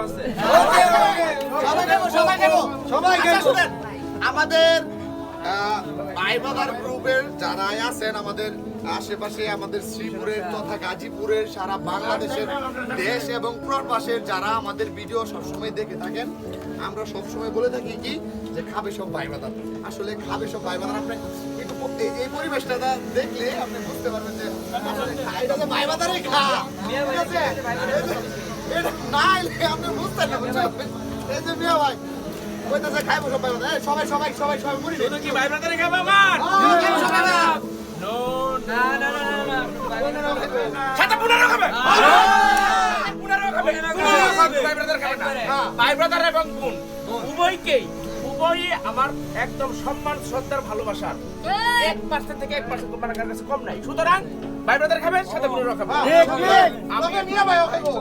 আছে। আমাদের ভাইবাদার গ্রুপের যারা আছেন আমাদের আশেপাশে আমাদের শ্রীপুরের তথা গাজীপুরের সারা বাংলাদেশের দেশ এবং প্রবাসের যারা আমাদের ভিডিও সবসময় দেখে থাকেন, আমরা সবসময় বলে থাকি কি যে খাবে সব ভাইবাদার। আসলে খাবে সব ভাইবাদার আপনি একটু এই পরিবেশটা দেখলে আপনি বুঝতে পারবেন যে আসলে এটা যে ভাইবাদারই খা, ঠিক আছে? এটা না এলে আপনি বুঝতেন না, বুঝছেন? এই যে মিয়া ভাই কইতাছে খাইবো সব ভাইবাদার, সবাই সবাই সবাই সবাই মুড়ি শুধু কি ভাই ব্রাদারে খাবে আমার? নো না না না না সাথে পুনারও খাবে। পুনারও খাবে। ভাই ব্রাদার খাবে না। ভাই ব্রাদার এবং বোন উভয়ই আমার একদম সম্মান শ্রদ্ধার ভালোবাসার 1% থেকে 1% তোমার কাছে কম নাই। সুতরাং ভাই ব্রাদার খাবে সাথে পুনারও খাবে। ঠিক ঠিক। তবে মিয়া ভাইও খাইবো।